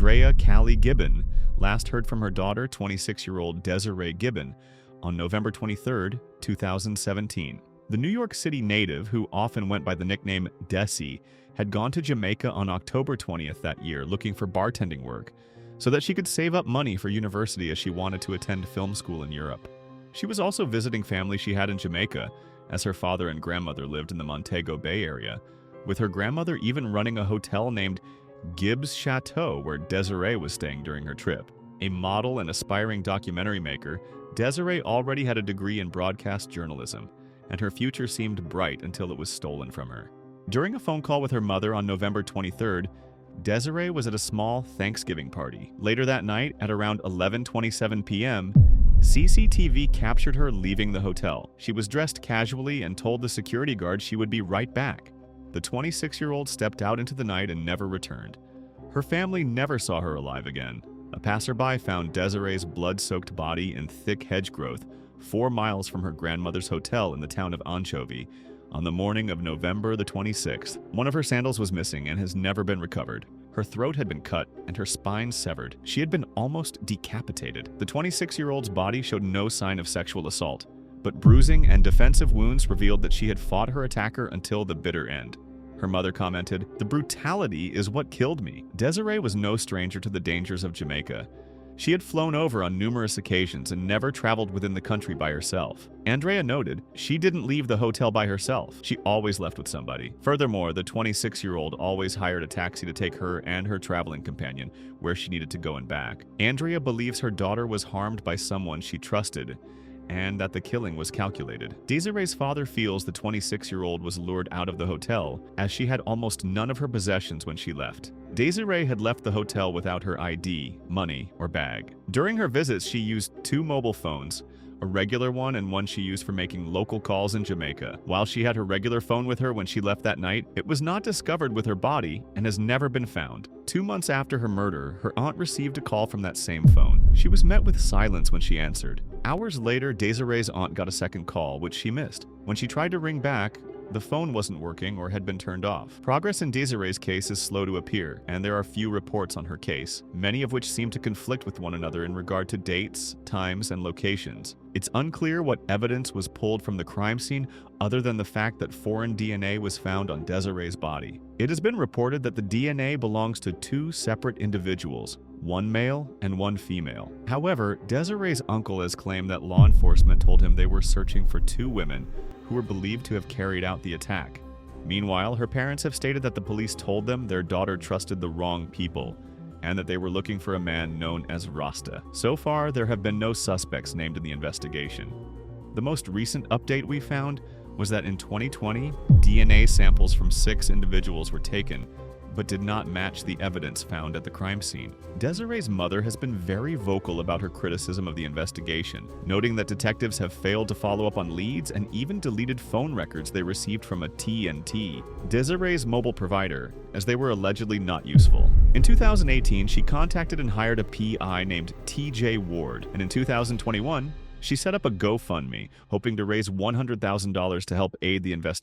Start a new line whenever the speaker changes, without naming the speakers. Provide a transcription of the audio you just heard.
Desiree Gibbon last heard from her daughter, 26-year-old Desiree Gibbon, on November 23, 2017. The New York City native, who often went by the nickname Desi, had gone to Jamaica on October 20th that year looking for bartending work so that she could save up money for university as she wanted to attend film school in Europe. She was also visiting family she had in Jamaica, as her father and grandmother lived in the Montego Bay area, with her grandmother even running a hotel named Gibbs Chateau where Desiree was staying during her trip. A model and aspiring documentary maker, Desiree already had a degree in broadcast journalism, and her future seemed bright until it was stolen from her. During a phone call with her mother on November 23rd, Desiree was at a small Thanksgiving party. Later that night, at around 11:27 p.m., CCTV captured her leaving the hotel. She was dressed casually and told the security guard she would be right back. The 26-year-old stepped out into the night and never returned. Her family never saw her alive again. A passerby found Desiree's blood-soaked body in thick hedge growth 4 miles from her grandmother's hotel in the town of Anchovy on the morning of November the 26th. One of her sandals was missing and has never been recovered. Her throat had been cut and her spine severed. She had been almost decapitated. The 26-year-old's body showed no sign of sexual assault, but bruising and defensive wounds revealed that she had fought her attacker until the bitter end. Her mother commented, "The brutality is what killed me." Desiree was no stranger to the dangers of Jamaica. She had flown over on numerous occasions and never traveled within the country by herself. Andrea noted, she didn't leave the hotel by herself. She always left with somebody. Furthermore, the 26-year-old always hired a taxi to take her and her traveling companion where she needed to go and back. Andrea believes her daughter was harmed by someone she trusted and that the killing was calculated. Desiree's father feels the 26-year-old was lured out of the hotel as she had almost none of her possessions when she left. Desiree had left the hotel without her ID, money, or bag. During her visits, she used 2 mobile phones, a regular one and one she used for making local calls in Jamaica. While she had her regular phone with her when she left that night, it was not discovered with her body and has never been found. 2 months after her murder, her aunt received a call from that same phone. She was met with silence when she answered. Hours later, Desiree's aunt got a second call, which she missed. When she tried to ring back, the phone wasn't working or had been turned off. Progress in Desiree's case is slow to appear, and there are few reports on her case, many of which seem to conflict with one another in regard to dates, times, and locations. It's unclear what evidence was pulled from the crime scene other than the fact that foreign DNA was found on Desiree's body. It has been reported that the DNA belongs to 2 separate individuals, one male and one female. However, Desiree's uncle has claimed that law enforcement told him they were searching for 2 women who were believed to have carried out the attack. Meanwhile, her parents have stated that the police told them their daughter trusted the wrong people and that they were looking for a man known as Rasta. So far, there have been no suspects named in the investigation. The most recent update we found was that in 2020, DNA samples from 6 individuals were taken, but did not match the evidence found at the crime scene. Desiree's mother has been very vocal about her criticism of the investigation, noting that detectives have failed to follow up on leads and even deleted phone records they received from a T&T, Desiree's mobile provider, as they were allegedly not useful. In 2018, she contacted and hired a PI named TJ Ward, and in 2021, she set up a GoFundMe, hoping to raise $100,000 to help aid the investigation.